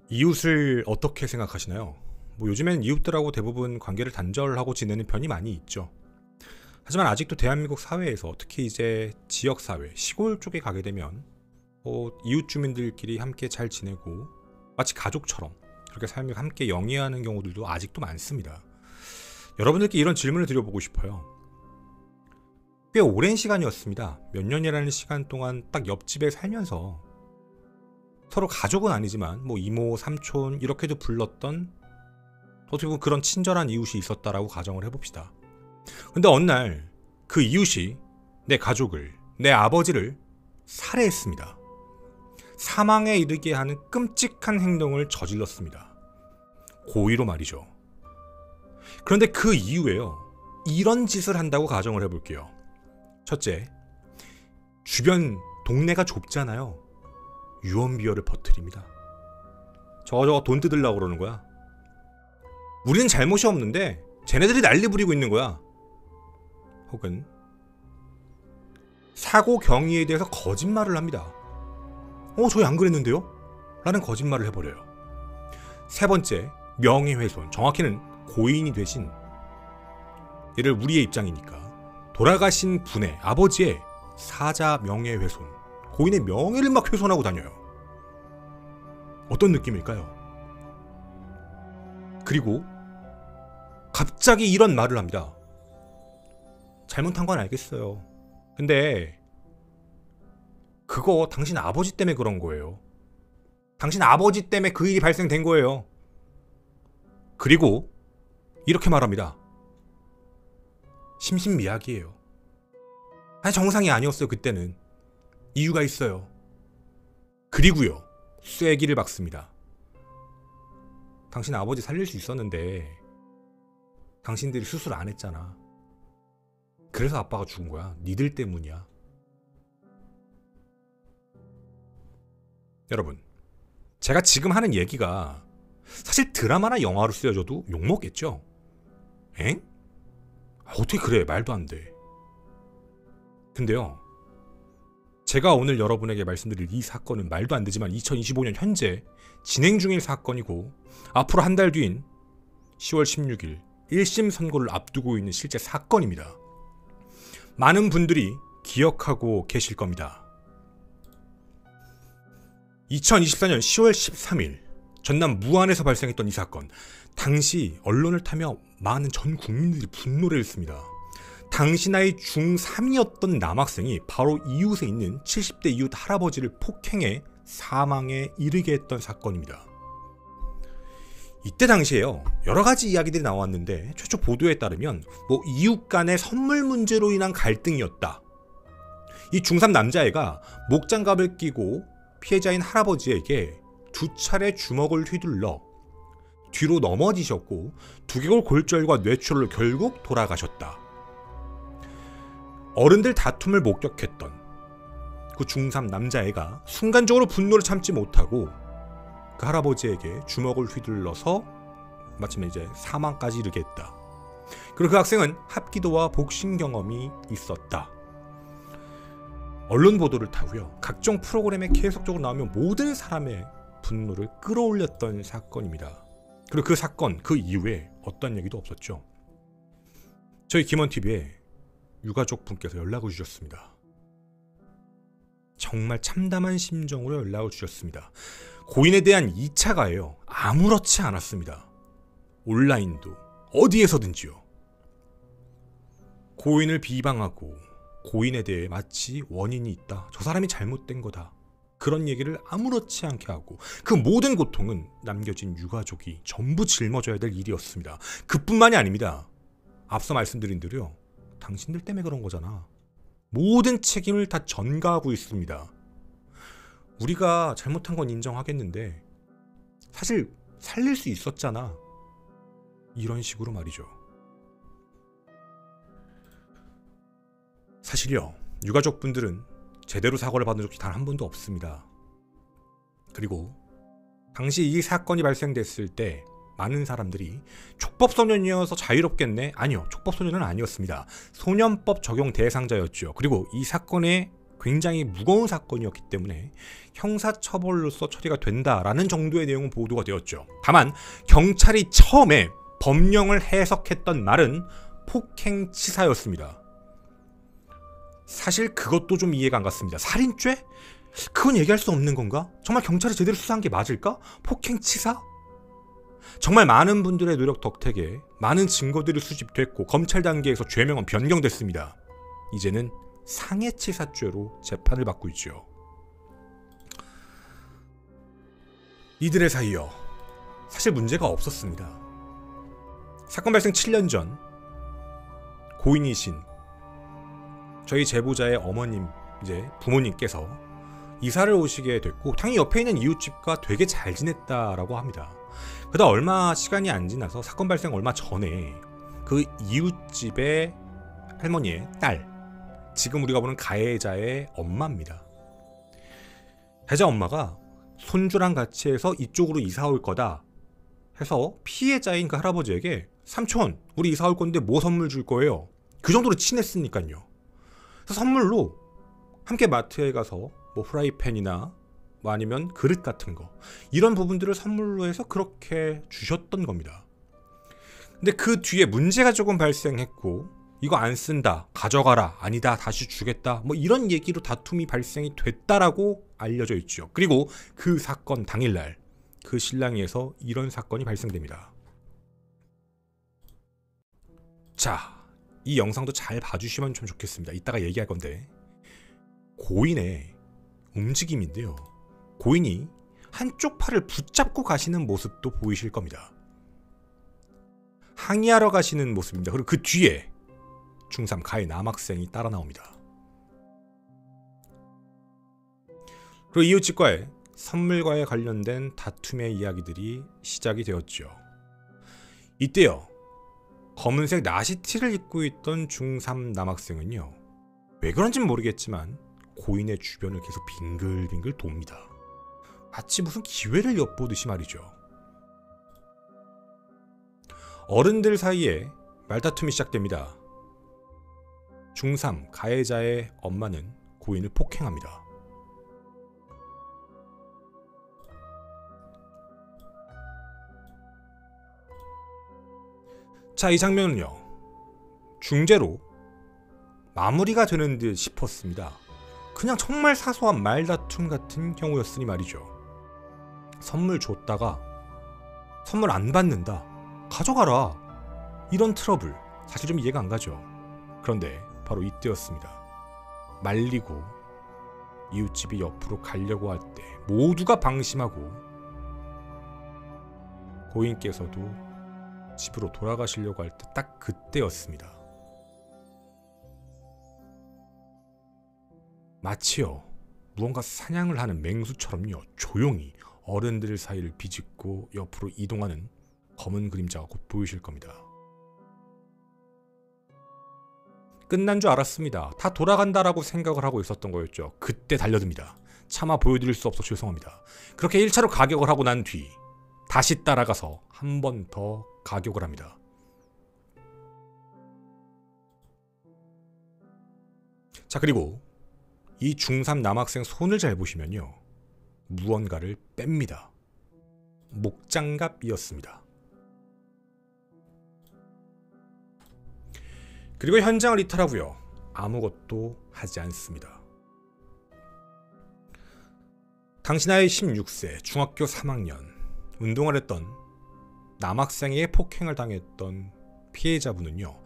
이웃을 어떻게 생각하시나요? 요즘엔 이웃들하고 대부분 관계를 단절하고 지내는 편이 많이 있죠. 하지만 아직도 대한민국 사회에서 특히 이제 지역사회, 시골 쪽에 가게 되면 이웃 주민들끼리 함께 잘 지내고 마치 가족처럼 그렇게 삶을 함께 영위하는 경우들도 아직도 많습니다. 여러분들께 이런 질문을 드려보고 싶어요. 꽤 오랜 시간이었습니다. 몇 년이라는 시간 동안 딱 옆집에 살면서 서로 가족은 아니지만 이모, 삼촌 이렇게도 불렀던 어떻게 보면 그런 친절한 이웃이 있었다라고 가정을 해봅시다. 근데 어느 날 그 이웃이 내 가족을, 내 아버지를 살해했습니다. 사망에 이르게 하는 끔찍한 행동을 저질렀습니다. 고의로 말이죠. 그런데 그 이후에요, 이런 짓을 한다고 가정을 해볼게요. 첫째, 주변 동네가 좁잖아요. 유언비어를 퍼뜨립니다. 저거 돈 뜯으려고 그러는 거야. 우리는 잘못이 없는데 쟤네들이 난리 부리고 있는 거야. 혹은 사고 경위에 대해서 거짓말을 합니다. 저희 안 그랬는데요? 라는 거짓말을 해버려요. 세 번째, 명예훼손. 정확히는 고인이 되신, 얘를 우리의 입장이니까 돌아가신 분의 아버지의 사자 명예훼손, 고인의 명예를 막 훼손하고 다녀요. 어떤 느낌일까요? 그리고 갑자기 이런 말을 합니다. 잘못한 건 알겠어요. 근데 그거 당신 아버지 때문에 그런 거예요. 당신 아버지 때문에 그 일이 발생된 거예요. 그리고 이렇게 말합니다. 심신미약이에요. 아니, 정상이 아니었어요. 그때는 이유가 있어요. 그리고요, 쐐기를 박습니다. 당신 아버지 살릴 수 있었는데 당신들이 수술 안 했잖아. 그래서 아빠가 죽은 거야. 니들 때문이야. 여러분, 제가 지금 하는 얘기가 사실 드라마나 영화로 쓰여져도 욕먹겠죠? 엥? 어떻게 그래? 말도 안 돼. 근데요, 제가 오늘 여러분에게 말씀드릴 이 사건은 말도 안 되지만 2025년 현재 진행 중인 사건이고, 앞으로 한 달 뒤인 10월 16일 1심 선고를 앞두고 있는 실제 사건입니다. 많은 분들이 기억하고 계실 겁니다. 2024년 10월 13일 전남 무안에서 발생했던 이 사건, 당시 언론을 타며 많은 전 국민들이 분노를 했습니다. 당시 나이 중3이었던 남학생이 바로 이웃에 있는 70대 이웃 할아버지를 폭행해 사망에 이르게 했던 사건입니다. 이때 당시에요, 여러가지 이야기들이 나왔는데 최초 보도에 따르면 이웃 간의 선물 문제로 인한 갈등이었다. 이 중3 남자애가 목장갑을 끼고 피해자인 할아버지에게 2차례 주먹을 휘둘러 뒤로 넘어지셨고 두개골 골절과 뇌출혈로 결국 돌아가셨다. 어른들 다툼을 목격했던 그 중3 남자애가 순간적으로 분노를 참지 못하고 그 할아버지에게 주먹을 휘둘러서 마침내 이제 사망까지 이르게 했다. 그리고 그 학생은 합기도와 복싱 경험이 있었다. 언론 보도를 타고요, 각종 프로그램에 계속적으로 나오며 모든 사람의 분노를 끌어올렸던 사건입니다. 그리고 그 사건, 그 이후에 어떤 얘기도 없었죠. 저희 김원TV에 유가족 분께서 연락을 주셨습니다. 정말 참담한 심정으로 연락을 주셨습니다. 고인에 대한 2차 가해요, 아무렇지 않았습니다. 온라인도 어디에서든지요. 고인을 비방하고 고인에 대해 마치 원인이 있다, 저 사람이 잘못된 거다, 그런 얘기를 아무렇지 않게 하고 그 모든 고통은 남겨진 유가족이 전부 짊어져야 될 일이었습니다. 그뿐만이 아닙니다. 앞서 말씀드린 대로요, 당신들 때문에 그런 거잖아. 모든 책임을 다 전가하고 있습니다. 우리가 잘못한 건 인정하겠는데 사실 살릴 수 있었잖아. 이런 식으로 말이죠. 사실요, 유가족분들은 제대로 사과를 받은 적이 단 한 번도 없습니다. 그리고 당시 이 사건이 발생됐을 때 많은 사람들이 촉법소년이어서 자유롭겠네? 아니요, 촉법소년은 아니었습니다. 소년법 적용 대상자였죠. 그리고 이 사건의 굉장히 무거운 사건이었기 때문에 형사처벌로서 처리가 된다라는 정도의 내용은 보도가 되었죠. 다만 경찰이 처음에 법령을 해석했던 말은 폭행치사였습니다. 사실 그것도 좀 이해가 안 갔습니다. 살인죄? 그건 얘기할 수 없는 건가? 정말 경찰이 제대로 수사한 게 맞을까? 폭행치사? 정말 많은 분들의 노력 덕택에 많은 증거들이 수집됐고 검찰 단계에서 죄명은 변경됐습니다. 이제는 상해치사죄로 재판을 받고 있죠. 이들의 사이여 사실 문제가 없었습니다. 사건 발생 7년 전 고인이신 저희 제보자의 어머님, 이제 부모님께서 이사를 오시게 됐고 당연히 옆에 있는 이웃집과 되게 잘 지냈다라고 합니다. 그러다 얼마 시간이 안 지나서 사건 발생 얼마 전에 그 이웃집의 할머니의 딸, 지금 우리가 보는 가해자의 엄마입니다. 가해자 엄마가 손주랑 같이 해서 이쪽으로 이사 올 거다 해서 피해자인 그 할아버지에게 삼촌 우리 이사 올 건데 뭐 선물 줄 거예요? 그 정도로 친했으니까요. 그래서 선물로 함께 마트에 가서 뭐 프라이팬이나 뭐 아니면 그릇 같은 거 이런 부분들을 선물로 해서 그렇게 주셨던 겁니다. 근데 그 뒤에 문제가 조금 발생했고 이거 안 쓴다, 가져가라, 아니다, 다시 주겠다 뭐 이런 얘기로 다툼이 발생이 됐다라고 알려져 있죠. 그리고 그 사건 당일날 그 신랑에서 이런 사건이 발생됩니다. 자, 이 영상도 잘 봐주시면 좀 좋겠습니다. 이따가 얘기할 건데 고인의 움직임인데요. 고인이 한쪽 팔을 붙잡고 가시는 모습도 보이실 겁니다. 항의하러 가시는 모습입니다. 그리고 그 뒤에 중3 가해 남학생이 따라 나옵니다. 그리고 이웃집과의 선물과에 관련된 다툼의 이야기들이 시작이 되었죠. 이때요. 검은색 나시티를 입고 있던 중3 남학생은요. 왜 그런지는 모르겠지만 고인의 주변을 계속 빙글빙글 돕니다. 마치 무슨 기회를 엿보듯이 말이죠. 어른들 사이에 말다툼이 시작됩니다. 중3 가해자의 엄마는 고인을 폭행합니다. 자, 이 장면은요. 중재로 마무리가 되는 듯 싶었습니다. 그냥 정말 사소한 말다툼 같은 경우였으니 말이죠. 선물 줬다가 선물 안 받는다. 가져가라. 이런 트러블 사실 좀 이해가 안 가죠. 그런데 바로 이때였습니다. 말리고 이웃집이 옆으로 가려고 할 때 모두가 방심하고 고인께서도 집으로 돌아가시려고 할 때 딱 그때였습니다. 마치요 무언가 사냥을 하는 맹수처럼요 조용히 어른들 사이를 비집고 옆으로 이동하는 검은 그림자가 곧 보이실 겁니다. 끝난 줄 알았습니다. 다 돌아간다라고 생각을 하고 있었던 거였죠. 그때 달려듭니다. 차마 보여드릴 수 없어 죄송합니다. 그렇게 1차로 가격을 하고 난 뒤 다시 따라가서 한 번 더 가격을 합니다. 자, 그리고 이 중3 남학생 손을 잘 보시면요. 무언가를 뺍니다. 목장갑이었습니다. 그리고 현장을 이탈하고요. 아무것도 하지 않습니다. 당시 나이 16세, 중학교 3학년, 운동을 했던 남학생에게 폭행을 당했던 피해자분은요.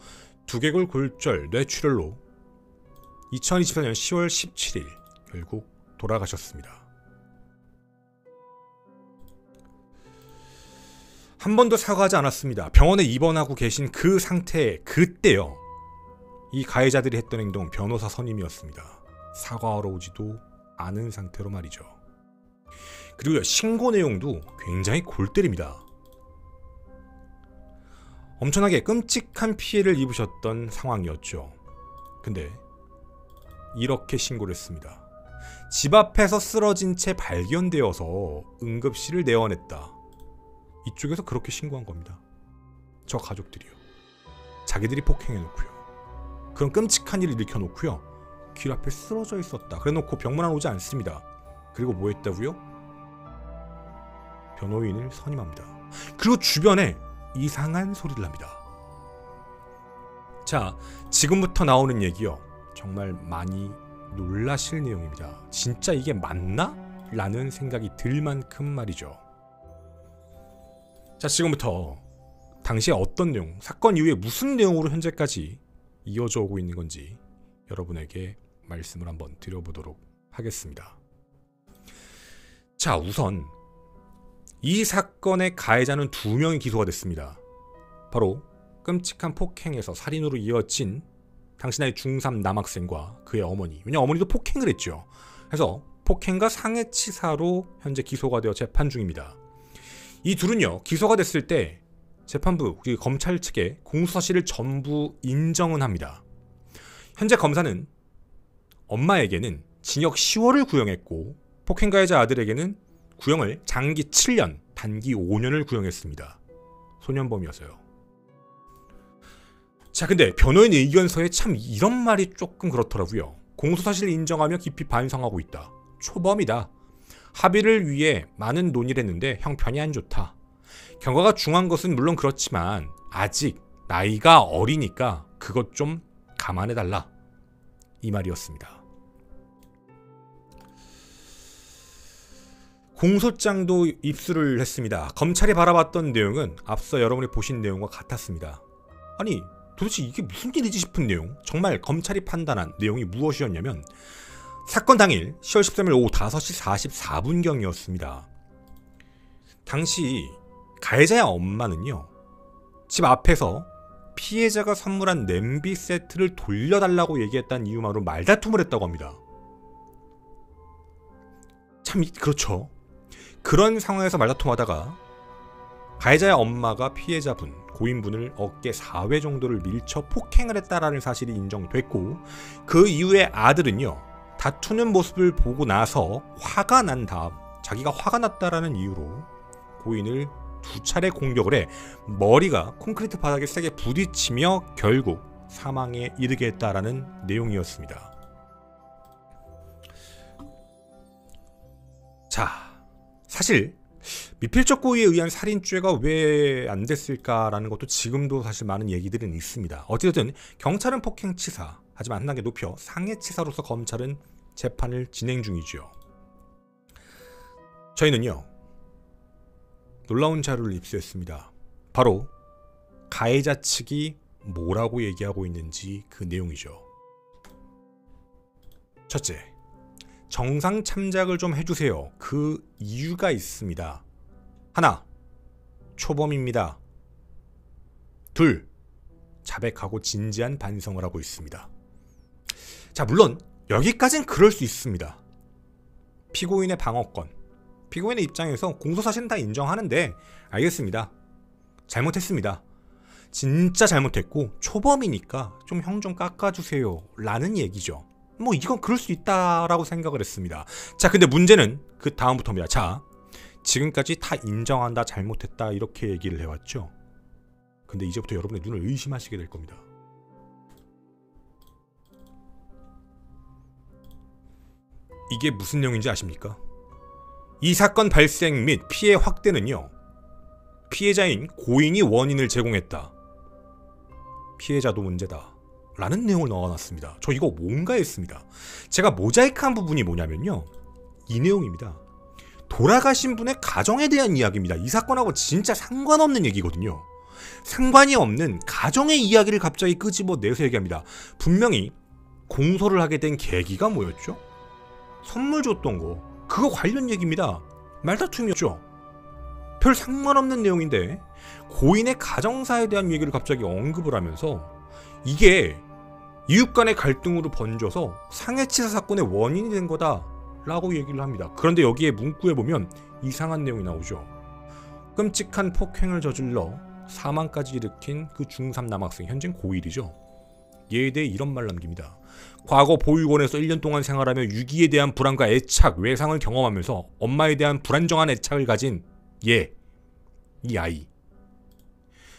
두개골 골절 뇌출혈로 2024년 10월 17일 결국 돌아가셨습니다. 한 번도 사과하지 않았습니다. 병원에 입원하고 계신 그 상태에 그때요. 이 가해자들이 했던 행동은 변호사 선임이었습니다. 사과하러 오지도 않은 상태로 말이죠. 그리고 신고 내용도 굉장히 골 때립니다. 엄청나게 끔찍한 피해를 입으셨던 상황이었죠. 근데 이렇게 신고를 했습니다. 집 앞에서 쓰러진 채 발견되어서 응급실을 내원했다. 이쪽에서 그렇게 신고한 겁니다. 저 가족들이요. 자기들이 폭행해놓고요. 그런 끔찍한 일을 일으켜놓고요. 길 앞에 쓰러져 있었다. 그래놓고 병문안 오지 않습니다. 그리고 뭐 했다고요? 변호인을 선임합니다. 그리고 주변에 이상한 소리를 합니다. 자, 지금부터 나오는 얘기요. 정말 많이 놀라실 내용입니다. 진짜 이게 맞나? 라는 생각이 들 만큼 말이죠. 자, 지금부터 당시에 어떤 내용, 사건 이후에 무슨 내용으로 현재까지 이어져 오고 있는 건지 여러분에게 말씀을 한번 드려보도록 하겠습니다. 자, 우선 이 사건의 가해자는 2명이 기소가 됐습니다. 바로 끔찍한 폭행에서 살인으로 이어진 당시 나이 중3 남학생과 그의 어머니. 왜냐면 어머니도 폭행을 했죠. 그래서 폭행과 상해치사로 현재 기소가 되어 재판 중입니다. 이 둘은요, 기소가 됐을 때 재판부, 검찰 측에 공소사실을 전부 인정은 합니다. 현재 검사는 엄마에게는 징역 10월을 구형했고 폭행가해자 아들에게는 구형을 장기 7년, 단기 5년을 구형했습니다. 소년범이어서요. 자, 근데 변호인 의견서에 참 이런 말이 조금 그렇더라고요. 공소사실을 인정하며 깊이 반성하고 있다. 초범이다. 합의를 위해 많은 논의를 했는데 형편이 안 좋다. 경과가 중한 것은 물론 그렇지만 아직 나이가 어리니까 그것 좀 감안해달라. 이 말이었습니다. 공소장도 입수를 했습니다. 검찰이 바라봤던 내용은 앞서 여러분이 보신 내용과 같았습니다. 아니, 도대체 이게 무슨 일이지 싶은 내용, 정말 검찰이 판단한 내용이 무엇이었냐면 사건 당일 10월 13일 오후 5시 44분경이었습니다. 당시 가해자의 엄마는요, 집 앞에서 피해자가 선물한 냄비 세트를 돌려달라고 얘기했다는 이유만으로 말다툼을 했다고 합니다. 참 그렇죠. 그런 상황에서 말다툼하다가 가해자의 엄마가 피해자분, 고인분을 어깨 4회 정도를 밀쳐 폭행을 했다라는 사실이 인정됐고 그 이후에 아들은요, 다투는 모습을 보고 나서 화가 난 다음 자기가 화가 났다라는 이유로 고인을 2차례 공격을 해 머리가 콘크리트 바닥에 세게 부딪히며 결국 사망에 이르게 했다라는 내용이었습니다. 자, 사실 미필적 고의에 의한 살인죄가 왜 안 됐을까라는 것도 지금도 사실 많은 얘기들은 있습니다. 어찌됐든 경찰은 폭행치사, 하지만 한 단계 높여 상해치사로서 검찰은 재판을 진행 중이죠. 저희는요, 놀라운 자료를 입수했습니다. 바로 가해자 측이 뭐라고 얘기하고 있는지 그 내용이죠. 첫째, 정상 참작을 좀 해주세요. 그 이유가 있습니다. 하나, 초범입니다. 둘, 자백하고 진지한 반성을 하고 있습니다. 자, 물론 여기까지는 그럴 수 있습니다. 피고인의 방어권, 피고인의 입장에서 공소사실은 다 인정하는데 알겠습니다. 잘못했습니다. 진짜 잘못했고 초범이니까 좀 형 좀 깎아주세요 라는 얘기죠. 뭐 이건 그럴 수 있다라고 생각을 했습니다. 자, 근데 문제는 그 다음부터입니다. 자, 지금까지 다 인정한다, 잘못했다 이렇게 얘기를 해왔죠. 근데 이제부터 여러분의 눈을 의심하시게 될 겁니다. 이게 무슨 내용인지 아십니까? 이 사건 발생 및 피해 확대는요, 피해자인 고인이 원인을 제공했다. 피해자도 문제다 라는 내용을 넣어놨습니다. 저 이거 뭔가 했습니다. 제가 모자이크한 부분이 뭐냐면요, 이 내용입니다. 돌아가신 분의 가정에 대한 이야기입니다. 이 사건하고 진짜 상관없는 얘기거든요. 상관이 없는 가정의 이야기를 갑자기 끄집어내서 얘기합니다. 분명히 공소를 하게 된 계기가 뭐였죠? 선물 줬던 거, 그거 관련 얘기입니다. 말다툼이었죠. 별 상관없는 내용인데 고인의 가정사에 대한 얘기를 갑자기 언급을 하면서 이게 이웃 간의 갈등으로 번져서 상해치사 사건의 원인이 된 거다 라고 얘기를 합니다. 그런데 여기에 문구에 보면 이상한 내용이 나오죠. 끔찍한 폭행을 저질러 사망까지 일으킨 그 중3 남학생, 현재는 고1이죠. 얘에 대해 이런 말 남깁니다. 과거 보육원에서 1년 동안 생활하며 유기에 대한 불안과 애착, 외상을 경험하면서 엄마에 대한 불안정한 애착을 가진 이 아이.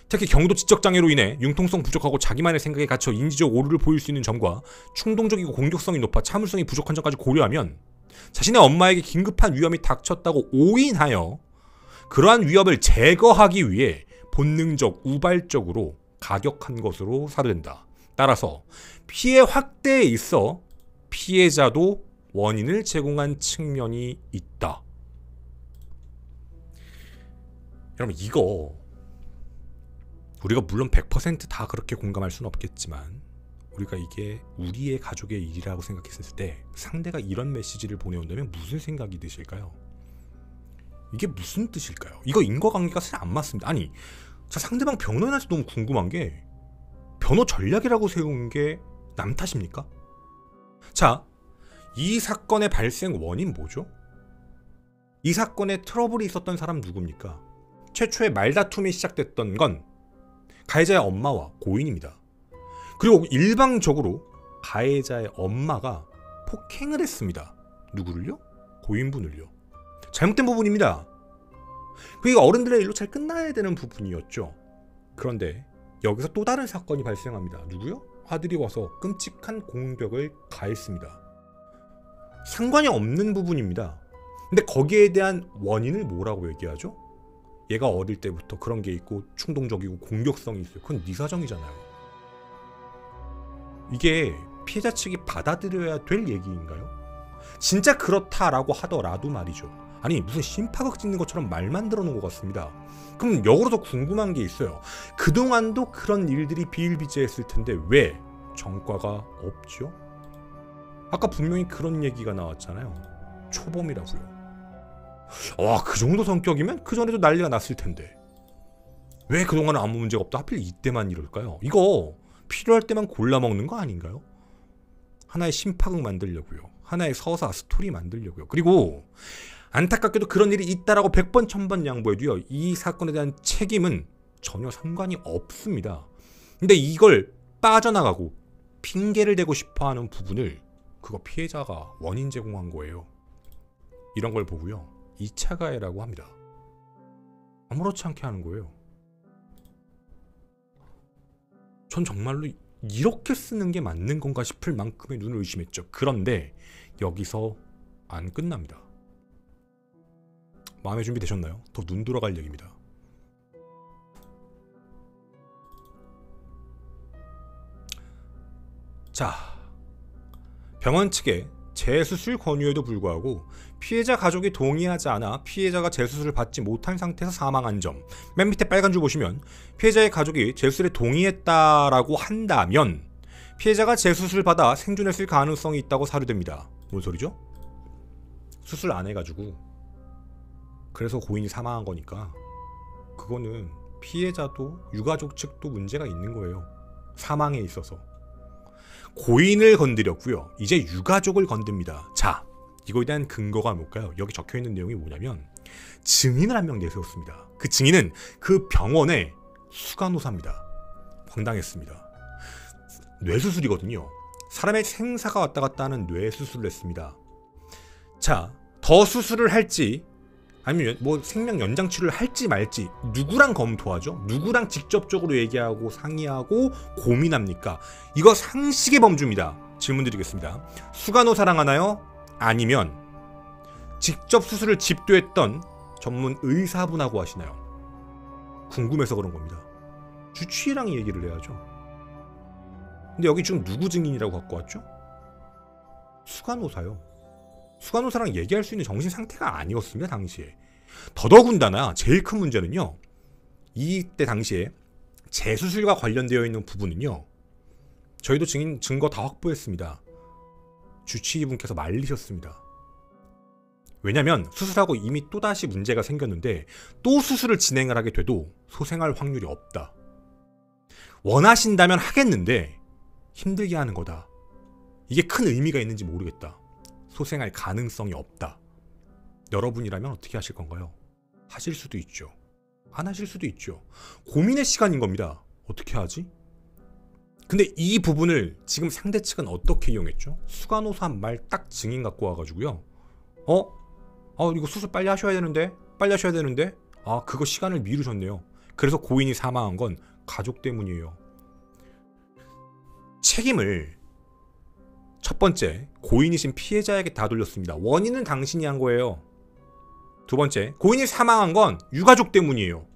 특히 경도 지적장애로 인해 융통성 부족하고 자기만의 생각에 갇혀 인지적 오류를 보일 수 있는 점과 충동적이고 공격성이 높아 참을성이 부족한 점까지 고려하면 자신의 엄마에게 긴급한 위험이 닥쳤다고 오인하여 그러한 위협을 제거하기 위해 본능적, 우발적으로 가격한 것으로 사료된다. 따라서 피해 확대에 있어 피해자도 원인을 제공한 측면이 있다. 여러분, 이거 우리가 물론 100% 다 그렇게 공감할 수는 없겠지만 우리가 이게 우리의 가족의 일이라고 생각했을 때 상대가 이런 메시지를 보내온다면 무슨 생각이 드실까요? 이게 무슨 뜻일까요? 이거 인과관계가 사실 안 맞습니다. 아니, 자, 상대방 변호인한테 너무 궁금한 게 변호 전략이라고 세운 게 남 탓입니까? 자, 이 사건의 발생 원인 뭐죠? 이 사건에 트러블이 있었던 사람 누굽니까? 최초의 말다툼이 시작됐던 건 가해자의 엄마와 고인입니다. 그리고 일방적으로 가해자의 엄마가 폭행을 했습니다. 누구를요? 고인분을요. 잘못된 부분입니다. 그러니까 어른들의 일로 잘 끝나야 되는 부분이었죠. 그런데 여기서 또 다른 사건이 발생합니다. 누구요? 아들이 와서 끔찍한 공격을 가했습니다. 상관이 없는 부분입니다. 근데 거기에 대한 원인을 뭐라고 얘기하죠? 얘가 어릴 때부터 그런 게 있고 충동적이고 공격성이 있어요. 그건 네 사정이잖아요. 이게 피해자 측이 받아들여야 될 얘기인가요? 진짜 그렇다라고 하더라도 말이죠. 아니, 무슨 심파극 찍는 것처럼 말만 들어놓은 것 같습니다. 그럼 역으로 더 궁금한 게 있어요. 그동안도 그런 일들이 비일비재했을 텐데 왜 전과가 없죠? 아까 분명히 그런 얘기가 나왔잖아요. 초범이라고요. 와, 그 정도 성격이면 그 전에도 난리가 났을 텐데 왜 그동안은 아무 문제가 없다 하필 이때만 이럴까요? 이거 필요할 때만 골라 먹는 거 아닌가요? 하나의 심파극 만들려고요. 하나의 서사 스토리 만들려고요. 그리고 안타깝게도 그런 일이 있다라고 100번 1000번 양보해도요, 이 사건에 대한 책임은 전혀 상관이 없습니다. 근데 이걸 빠져나가고 핑계를 대고 싶어하는 부분을 그거 피해자가 원인 제공한 거예요. 이런 걸 보고요, 2차 가해라고 합니다. 아무렇지 않게 하는 거예요. 전 정말로 이렇게 쓰는 게 맞는 건가 싶을 만큼의 눈을 의심했죠. 그런데 여기서 안 끝납니다. 마음의 준비 되셨나요? 더 눈 돌아갈 얘기입니다. 자, 병원 측에 재수술 권유에도 불구하고 피해자 가족이 동의하지 않아 피해자가 재수술을 받지 못한 상태에서 사망한 점, 맨 밑에 빨간 줄 보시면 피해자의 가족이 재수술에 동의했다라고 한다면 피해자가 재수술을 받아 생존했을 가능성이 있다고 사료됩니다. 뭔 소리죠? 수술 안 해가지고 그래서 고인이 사망한 거니까 그거는 피해자도 유가족 측도 문제가 있는 거예요. 사망에 있어서. 고인을 건드렸고요. 이제 유가족을 건듭니다. 자, 이거에 대한 근거가 뭘까요? 여기 적혀있는 내용이 뭐냐면 증인을 한 명 내세웠습니다. 그 증인은 그 병원의 수간호사입니다. 황당했습니다. 뇌수술이거든요. 사람의 생사가 왔다 갔다 하는 뇌수술을 했습니다. 자, 더 수술을 할지 아니면 뭐 생명 연장 치료를 할지 말지 누구랑 검토하죠? 누구랑 직접적으로 얘기하고 상의하고 고민합니까? 이거 상식의 범주입니다. 질문 드리겠습니다. 수간호사랑 하나요? 아니면 직접 수술을 집도했던 전문 의사분하고 하시나요? 궁금해서 그런 겁니다. 주치의랑 얘기를 해야죠. 근데 여기 지금 누구 증인이라고 갖고 왔죠? 수간호사요. 수간호사랑 얘기할 수 있는 정신 상태가 아니었습니다, 당시에. 더더군다나 제일 큰 문제는요, 이때 당시에 재수술과 관련되어 있는 부분은요, 저희도 증거 다 확보했습니다. 주치의분께서 말리셨습니다. 왜냐면 수술하고 이미 또다시 문제가 생겼는데 또 수술을 진행을 하게 돼도 소생할 확률이 없다. 원하신다면 하겠는데 힘들게 하는 거다. 이게 큰 의미가 있는지 모르겠다. 소생할 가능성이 없다. 여러분이라면 어떻게 하실 건가요? 하실 수도 있죠. 안 하실 수도 있죠. 고민의 시간인 겁니다. 어떻게 하지? 근데 이 부분을 지금 상대 측은 어떻게 이용했죠? 수간호사 말 딱 증인 갖고 와가지고요. 이거 수술 빨리 하셔야 되는데? 빨리 하셔야 되는데? 아, 그거 시간을 미루셨네요. 그래서 고인이 사망한 건 가족 때문이에요. 책임을 첫 번째, 고인이신 피해자에게 다 돌렸습니다. 원인은 당신이 한 거예요. 두 번째, 고인이 사망한 건 유가족 때문이에요.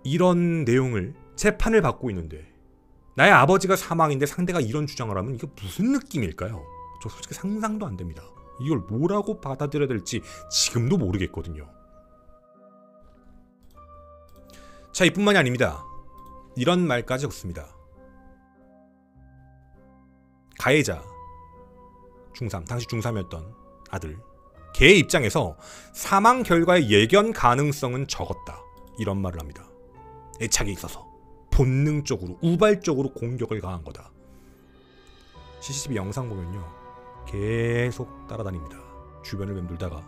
이런 내용을 재판을 받고 있는데 나의 아버지가 사망인데 상대가 이런 주장을 하면 이게 무슨 느낌일까요? 저 솔직히 상상도 안 됩니다. 이걸 뭐라고 받아들여야 될지 지금도 모르겠거든요. 자, 이뿐만이 아닙니다. 이런 말까지 적습니다. 가해자 중3, 당시 중3이었던 아들 걔의 입장에서 사망 결과의 예견 가능성은 적었다. 이런 말을 합니다. 애착이 있어서 본능적으로 우발적으로 공격을 가한 거다. CCTV 영상 보면요, 계속 따라다닙니다. 주변을 맴돌다가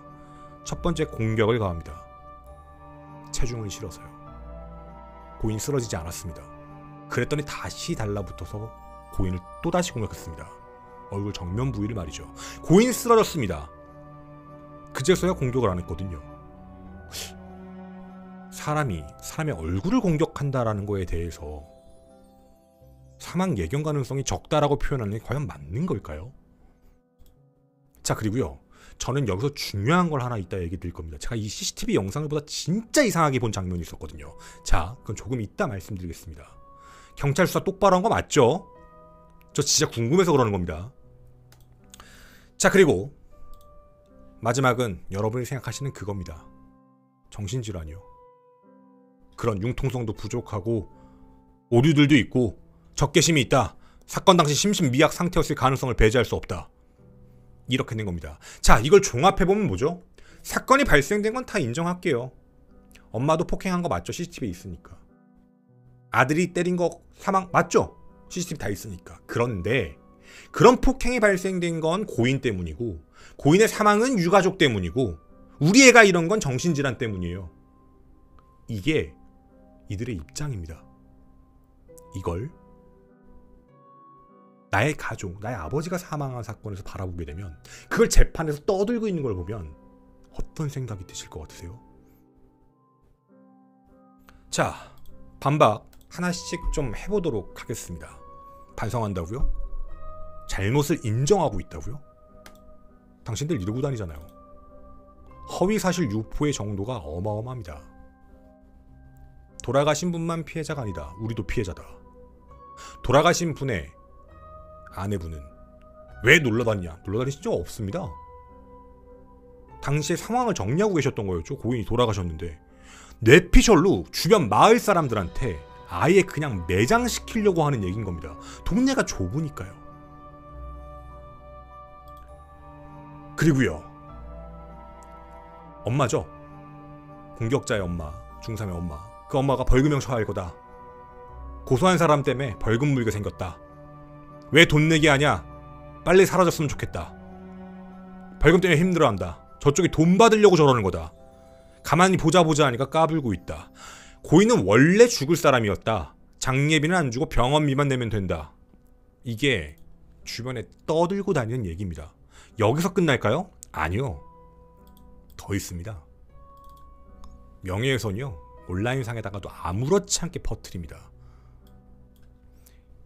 첫 번째 공격을 가합니다. 체중을 실어서요. 고인이 쓰러지지 않았습니다. 그랬더니 다시 달라붙어서 고인을 또다시 공격했습니다. 얼굴 정면 부위를 말이죠. 고인이 쓰러졌습니다. 그제서야 공격을 안 했거든요. 사람의 얼굴을 공격한다라는 거에 대해서 사망 예견 가능성이 적다라고 표현하는 게 과연 맞는 걸까요? 자, 그리고요, 저는 여기서 중요한 걸 하나 이따 얘기 드릴 겁니다. 제가 이 CCTV 영상을 보다 진짜 이상하게 본 장면이 있었거든요. 자, 그건 조금 이따 말씀드리겠습니다. 경찰 수사 똑바로 한 거 맞죠? 저 진짜 궁금해서 그러는 겁니다. 자, 그리고 마지막은 여러분이 생각하시는 그겁니다. 정신질환이요. 그런 융통성도 부족하고 오류들도 있고 적개심이 있다. 사건 당시 심신미약 상태였을 가능성을 배제할 수 없다. 이렇게 된 겁니다. 자, 이걸 종합해보면 뭐죠? 사건이 발생된 건 다 인정할게요. 엄마도 폭행한 거 맞죠? CCTV에 있으니까. 아들이 때린 거 사망 맞죠? CCTV 다 있으니까. 그런데 그런 폭행이 발생된 건 고인 때문이고 고인의 사망은 유가족 때문이고 우리 애가 이런 건 정신질환 때문이에요. 이게 이들의 입장입니다. 이걸 나의 가족, 나의 아버지가 사망한 사건에서 바라보게 되면 그걸 재판에서 떠들고 있는 걸 보면 어떤 생각이 드실 것 같으세요? 자, 반박 하나씩 좀 해보도록 하겠습니다. 반성한다고요? 잘못을 인정하고 있다고요? 당신들 이러고 다니잖아요. 허위사실 유포의 정도가 어마어마합니다. 돌아가신 분만 피해자가 아니다. 우리도 피해자다. 돌아가신 분의 아내분은 왜 놀러다니냐? 놀러다니신 적 없습니다. 당시의 상황을 정리하고 계셨던 거였죠. 고인이 돌아가셨는데 뇌피셜로 주변 마을 사람들한테 아예 그냥 매장시키려고 하는 얘기인 겁니다. 동네가 좁으니까요. 그리고요, 엄마죠. 공격자의 엄마, 중3의 엄마. 그 엄마가 벌금형 처할 거다. 고소한 사람 때문에 벌금 물게 생겼다. 왜 돈 내게 하냐? 빨리 사라졌으면 좋겠다. 벌금 때문에 힘들어한다. 저쪽이 돈 받으려고 저러는 거다. 가만히 보자 하니까 까불고 있다. 고인은 원래 죽을 사람이었다. 장례비는 안 주고 병원비만 내면 된다. 이게 주변에 떠들고 다니는 얘기입니다. 여기서 끝날까요? 아니요. 더 있습니다. 명예훼손이요, 온라인상에다가도 아무렇지 않게 퍼뜨립니다.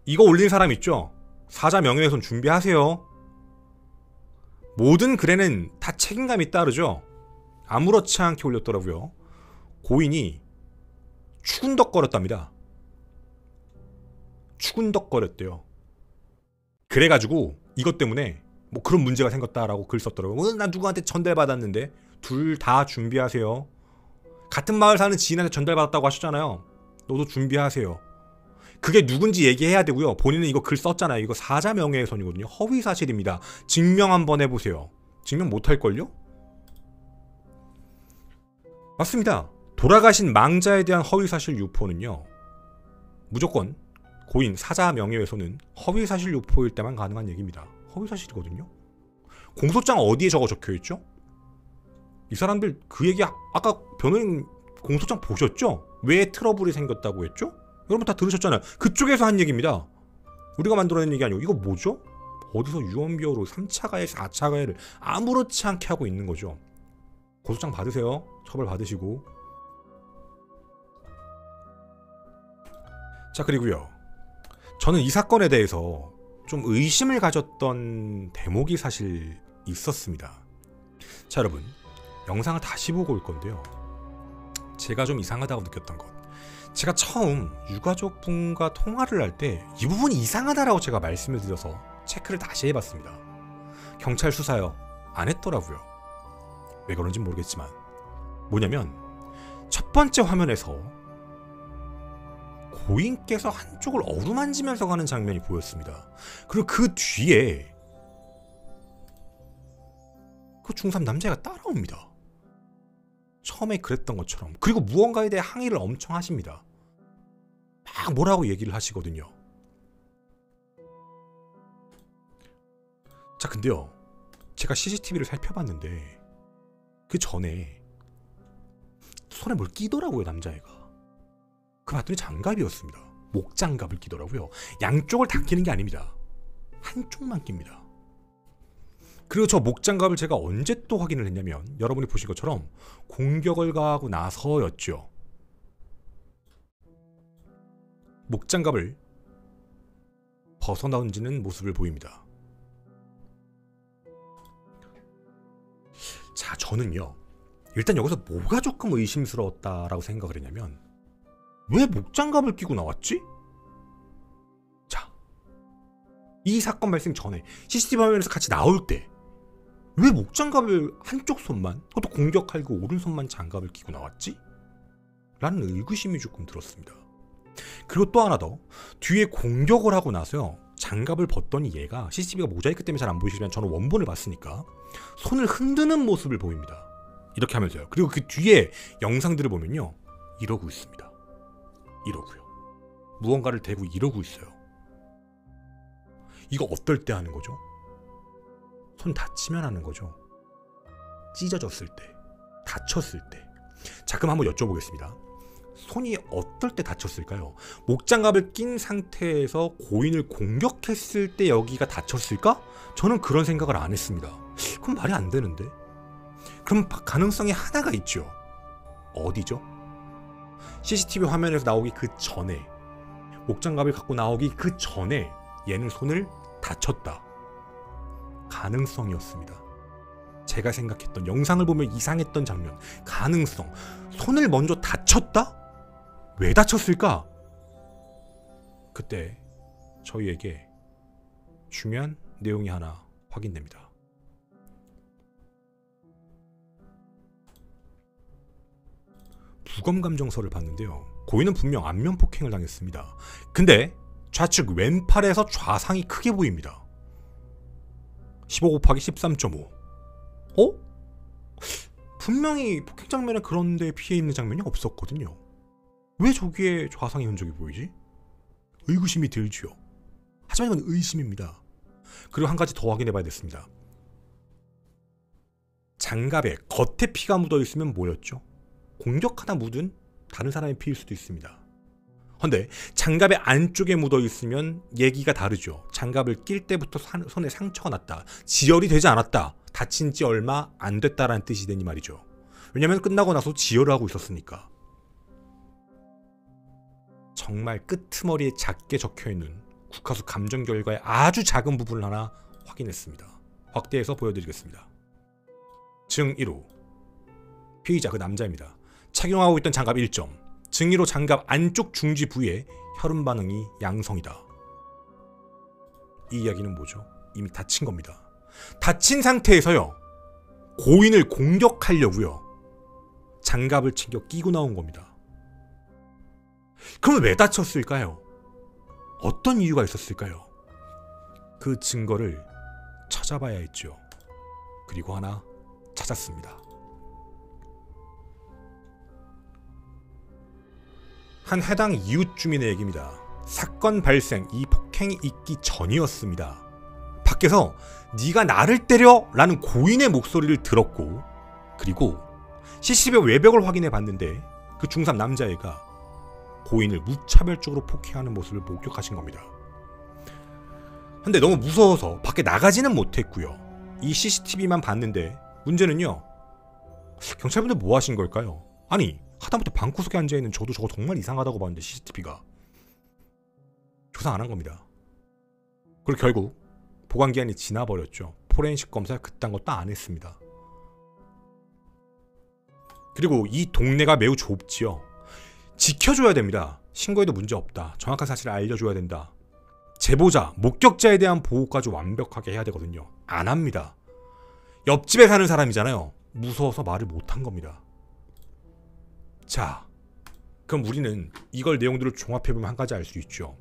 이거 올린 사람 있죠? 사자 명예훼손 준비하세요. 모든 글에는 다 책임감이 따르죠. 아무렇지 않게 올렸더라고요. 고인이 추근덕거렸답니다. 추근덕거렸대요. 그래가지고 이것 때문에 뭐 그런 문제가 생겼다라고 글 썼더라고요. 난 누구한테 전달받았는데. 둘 다 준비하세요. 같은 마을 사는 지인한테 전달받았다고 하셨잖아요. 너도 준비하세요. 그게 누군지 얘기해야 되고요. 본인은 이거 글 썼잖아요. 이거 사자 명예훼손이거든요. 허위사실입니다. 증명 한번 해보세요. 증명 못할걸요? 맞습니다. 돌아가신 망자에 대한 허위사실 유포는요, 무조건 고인, 사자 명예훼손은 허위사실 유포일 때만 가능한 얘기입니다. 허위사실이거든요. 공소장 어디에 적혀있죠? 이 사람들 그 얘기 아까 변호인 공소장 보셨죠? 왜 트러블이 생겼다고 했죠? 여러분 다 들으셨잖아요. 그쪽에서 한 얘기입니다. 우리가 만들어낸 얘기 아니고. 이거 뭐죠? 어디서 유언비어로 3차 가해, 4차 가해를 아무렇지 않게 하고 있는 거죠. 고소장 받으세요. 처벌 받으시고. 자, 그리고요. 저는 이 사건에 대해서 좀 의심을 가졌던 대목이 사실 있었습니다. 자, 여러분. 영상을 다시 보고 올 건데요. 제가 좀 이상하다고 느꼈던 것. 제가 처음 유가족분과 통화를 할 때 이 부분이 이상하다라고 제가 말씀을 드려서 체크를 다시 해봤습니다. 경찰 수사요. 안 했더라고요. 왜 그런지 모르겠지만. 뭐냐면 첫 번째 화면에서 고인께서 한쪽을 어루만지면서 가는 장면이 보였습니다. 그리고 그 뒤에 그 중3 남자애가 따라옵니다. 처음에 그랬던 것처럼. 그리고 무언가에 대해 항의를 엄청 하십니다. 막 뭐라고 얘기를 하시거든요. 자, 근데요. 제가 CCTV를 살펴봤는데 그 전에 손에 뭘 끼더라고요, 남자애가. 그 봤더니 장갑이었습니다. 목장갑을 끼더라고요. 양쪽을 다 끼는 게 아닙니다. 한쪽만 낍니다. 그리고 저 목장갑을 제가 언제 또 확인을 했냐면 여러분이 보신 것처럼 공격을 가하고 나서였죠. 목장갑을 벗어던지는 모습을 보입니다. 자, 저는요. 일단 여기서 뭐가 조금 의심스러웠다라고 생각을 했냐면 왜 목장갑을 끼고 나왔지? 자, 이 사건 발생 전에 CCTV 화면에서 같이 나올 때 왜 목장갑을 한쪽 손만, 그것도 공격하고 오른손만 장갑을 끼고 나왔지? 라는 의구심이 조금 들었습니다. 그리고 또 하나 더, 뒤에 공격을 하고 나서요, 장갑을 벗더니 얘가 CCTV가 모자이크 때문에 잘 안 보이시지만 저는 원본을 봤으니까 손을 흔드는 모습을 보입니다. 이렇게 하면서요. 그리고 그 뒤에 영상들을 보면요, 이러고 있습니다. 이러고요. 무언가를 대고 이러고 있어요. 이거 어떨 때 하는 거죠? 손 다치면 하는 거죠. 찢어졌을 때, 다쳤을 때. 자, 그럼 한번 여쭤보겠습니다. 손이 어떨 때 다쳤을까요? 목장갑을 낀 상태에서 고인을 공격했을 때 여기가 다쳤을까? 저는 그런 생각을 안 했습니다. 그럼 말이 안 되는데? 그럼 가능성이 하나가 있죠. 어디죠? CCTV 화면에서 나오기 그 전에, 목장갑을 갖고 나오기 그 전에 얘는 손을 다쳤다. 가능성이었습니다. 제가 생각했던, 영상을 보면 이상했던 장면, 가능성. 손을 먼저 다쳤다? 왜 다쳤을까? 그때 저희에게 중요한 내용이 하나 확인됩니다. 부검감정서를 봤는데요. 고인은 분명 안면 폭행을 당했습니다. 근데 좌측 왼팔에서 좌상이 크게 보입니다. 15 곱하기 13.5. 분명히 폭행 장면에 그런데 피해 있는 장면이 없었거든요. 왜 저기에 좌상의 흔적이 보이지? 의구심이 들지요. 하지만 이건 의심입니다. 그리고 한 가지 더 확인해봐야겠습니다. 장갑에 겉에 피가 묻어있으면 뭐였죠? 공격 하나 묻은 다른 사람의 피일 수도 있습니다. 근데 장갑의 안쪽에 묻어있으면 얘기가 다르죠. 장갑을 낄 때부터 손에 상처가 났다. 지혈이 되지 않았다. 다친 지 얼마 안 됐다라는 뜻이 되니 말이죠. 왜냐면 끝나고 나서 지혈을 하고 있었으니까. 정말 끄트머리에 작게 적혀있는 국가수 감정 결과의 아주 작은 부분을 하나 확인했습니다. 확대해서 보여드리겠습니다. 증 1호. 피의자 그 남자입니다. 착용하고 있던 장갑 1점. 증 1호 장갑 안쪽 중지 부위에 혈흔 반응이 양성이다. 이 이야기는 뭐죠? 이미 다친 겁니다. 다친 상태에서요, 고인을 공격하려고요, 장갑을 챙겨 끼고 나온 겁니다. 그럼 왜 다쳤을까요? 어떤 이유가 있었을까요? 그 증거를 찾아봐야 했죠. 그리고 하나 찾았습니다. 한 해당 이웃 주민의 얘기입니다. 사건 발생, 이 폭행이 있기 전이었습니다. 밖에서 네가 나를 때려? 라는 고인의 목소리를 들었고, 그리고 CCTV 외벽을 확인해 봤는데 그 중3 남자애가 고인을 무차별적으로 폭행하는 모습을 목격하신 겁니다. 근데 너무 무서워서 밖에 나가지는 못했고요. 이 CCTV만 봤는데 문제는요, 경찰분들 뭐 하신 걸까요? 아니, 하다못해 방구석에 앉아있는 저도 저거 정말 이상하다고 봤는데 CCTV가 조사 안 한 겁니다. 그리고 결국 보관기한이 지나버렸죠. 포렌식 검사 그딴 것도 안 했습니다. 그리고 이 동네가 매우 좁지요. 지켜줘야 됩니다. 신고해도 문제 없다. 정확한 사실을 알려줘야 된다. 제보자, 목격자에 대한 보호까지 완벽하게 해야 되거든요. 안 합니다. 옆집에 사는 사람이잖아요. 무서워서 말을 못한 겁니다. 자, 그럼 우리는 이걸 내용들을 종합해보면 한 가지 알 수 있죠.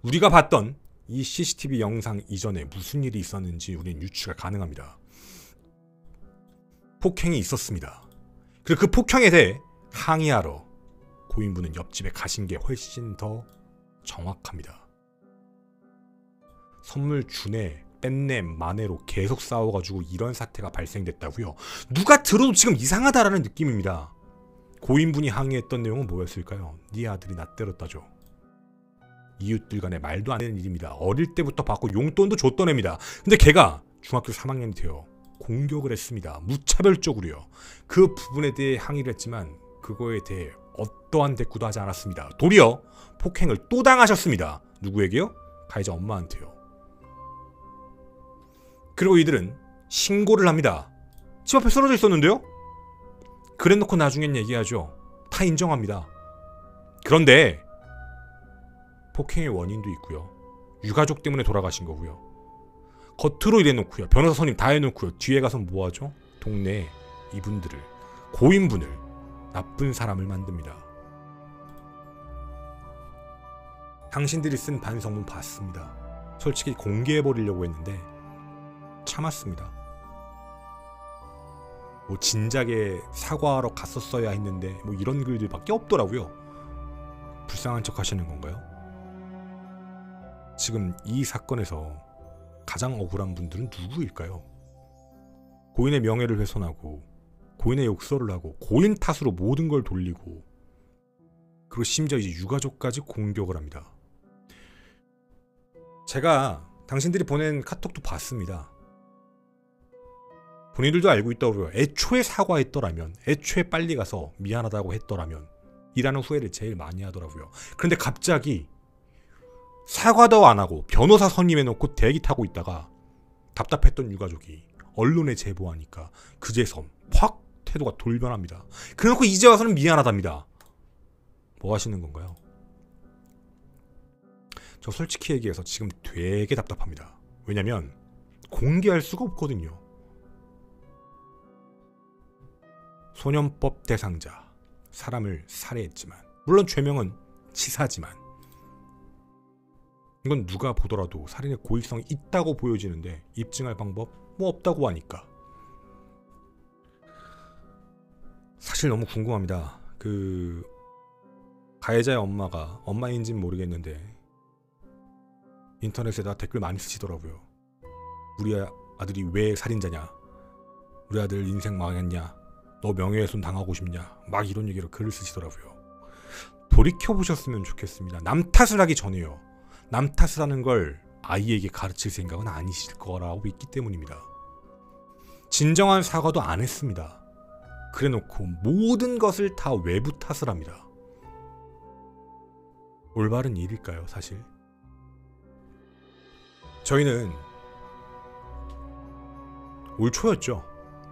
우리가 봤던 이 CCTV 영상 이전에 무슨 일이 있었는지 우리는 유추가 가능합니다. 폭행이 있었습니다. 그리고 그 폭행에 대해 항의하러 고인분은 옆집에 가신 게 훨씬 더 정확합니다. 선물 주네, 뺐네, 마네로 계속 싸워가지고 이런 사태가 발생됐다고요. 누가 들어도 지금 이상하다라는 느낌입니다. 고인분이 항의했던 내용은 뭐였을까요? 네 아들이 나 때렸다죠. 이웃들 간에 말도 안 되는 일입니다. 어릴 때부터 받고 용돈도 줬던 애입니다. 근데 걔가 중학교 3학년이 돼요. 공격을 했습니다. 무차별적으로요. 그 부분에 대해 항의를 했지만 그거에 대해 어떠한 대꾸도 하지 않았습니다. 도리어 폭행을 또 당하셨습니다. 누구에게요? 가해자 엄마한테요. 그리고 이들은 신고를 합니다. 집 앞에 쓰러져 있었는데요? 그래놓고 나중엔 얘기하죠. 다 인정합니다. 그런데 폭행의 원인도 있고요. 유가족 때문에 돌아가신 거고요. 겉으로 이래놓고요. 변호사 선임 다 해놓고요. 뒤에 가서 뭐하죠? 동네에 이분들을, 고인분을 나쁜 사람을 만듭니다. 당신들이 쓴 반성문 봤습니다. 솔직히 공개해버리려고 했는데 참았습니다. 뭐 진작에 사과하러 갔었어야 했는데 뭐 이런 글들밖에 없더라고요. 불쌍한 척 하시는 건가요? 지금 이 사건에서 가장 억울한 분들은 누구일까요? 고인의 명예를 훼손하고 고인의 욕설을 하고 고인 탓으로 모든 걸 돌리고 그리고 심지어 이제 유가족까지 공격을 합니다. 제가 당신들이 보낸 카톡도 봤습니다. 본인들도 알고 있다고요. 애초에 사과했더라면, 애초에 빨리 가서 미안하다고 했더라면 이라는 후회를 제일 많이 하더라고요. 그런데 갑자기 사과도 안 하고 변호사 선임해놓고 대기 타고 있다가 답답했던 유가족이 언론에 제보하니까 그제서 확 태도가 돌변합니다. 그래놓고 이제 와서는 미안하답니다. 뭐 하시는 건가요? 저 솔직히 얘기해서 지금 되게 답답합니다. 왜냐면 공개할 수가 없거든요. 소년법 대상자, 사람을 살해했지만 물론 죄명은 치사지만 이건 누가 보더라도 살인의 고의성이 있다고 보여지는데 입증할 방법 뭐 없다고 하니까 사실 너무 궁금합니다. 그 가해자의 엄마가 엄마인지는 모르겠는데 인터넷에다 댓글 많이 쓰시더라고요. 우리 아들이 왜 살인자냐, 우리 아들 인생 망했냐, 너 명예훼손 당하고 싶냐, 막 이런 얘기로 글을 쓰시더라고요. 돌이켜보셨으면 좋겠습니다. 남 탓을 하기 전에요. 남 탓을 하는 걸 아이에게 가르칠 생각은 아니실 거라고 믿기 때문입니다. 진정한 사과도 안 했습니다. 그래놓고 모든 것을 다 외부 탓을 합니다. 올바른 일일까요, 사실? 저희는 올 초였죠.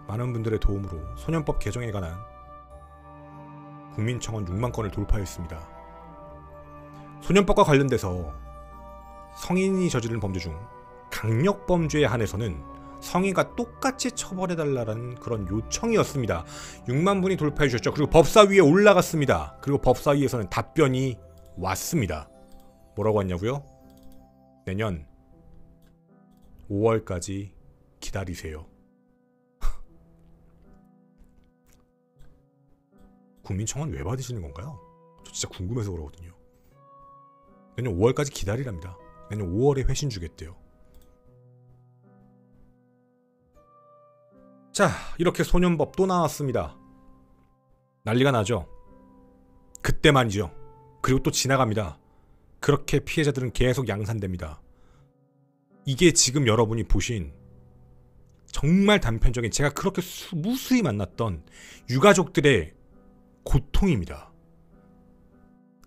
많은 분들의 도움으로 소년법 개정에 관한 국민청원 6만 건을 돌파했습니다. 소년법과 관련돼서 성인이 저지른 범죄 중 강력범죄에 한해서는 성인과 똑같이 처벌해달라는 그런 요청이었습니다. 6만 분이 돌파해 주셨죠. 그리고 법사위에 올라갔습니다. 그리고 법사위에서는 답변이 왔습니다. 뭐라고 왔냐고요? 내년 5월까지 기다리세요. 국민청원 왜 받으시는 건가요? 저 진짜 궁금해서 그러거든요. 내년 5월까지 기다리랍니다. 내년 5월에 회신 주겠대요. 자, 이렇게 소년법 또 나왔습니다. 난리가 나죠. 그때만이죠. 그리고 또 지나갑니다. 그렇게 피해자들은 계속 양산됩니다. 이게 지금 여러분이 보신 정말 단편적인, 제가 그렇게 무수히 만났던 유가족들의 고통입니다.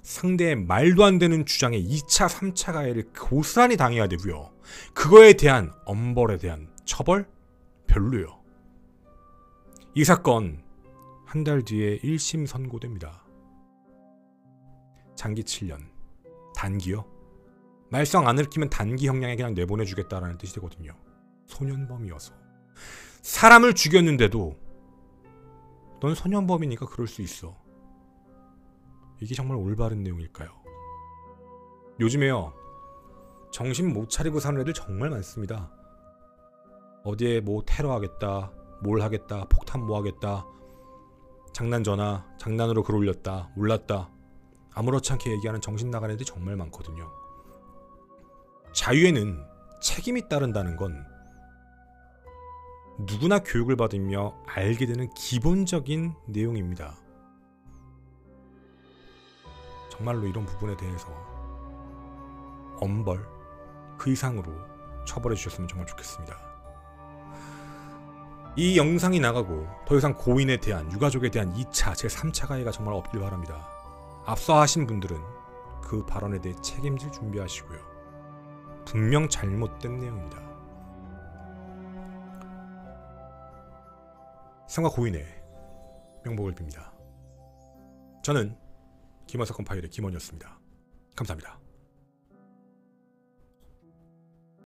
상대의 말도 안 되는 주장에 2차, 3차 가해를 고스란히 당해야 되고요. 그거에 대한 엄벌에 대한 처벌? 별로요. 이 사건 한 달 뒤에 1심 선고됩니다. 장기 7년. 단기요? 말썽 안 일으키면 단기 형량에 그냥 내보내주겠다라는 뜻이 되거든요. 소년범이어서. 사람을 죽였는데도 넌 소년범이니까 그럴 수 있어. 이게 정말 올바른 내용일까요? 요즘에요. 정신 못 차리고 사는 애들 정말 많습니다. 어디에 뭐 테러하겠다, 뭘 하겠다, 폭탄 뭐 하겠다, 장난 전화, 장난으로 글 올렸다, 몰랐다. 아무렇지 않게 얘기하는 정신 나간 애들이 정말 많거든요. 자유에는 책임이 따른다는 건 누구나 교육을 받으며 알게 되는 기본적인 내용입니다. 정말로 이런 부분에 대해서 엄벌, 그 이상으로 처벌해 주셨으면 정말 좋겠습니다. 이 영상이 나가고 더 이상 고인에 대한, 유가족에 대한 2차, 제3차 가해가 정말 없길 바랍니다. 앞서 하신 분들은 그 발언에 대해 책임질 준비하시고요. 분명 잘못된 내용입니다. 생과 고인의 명복을 빕니다. 저는 김원사건 파일의 김원이었습니다. 감사합니다.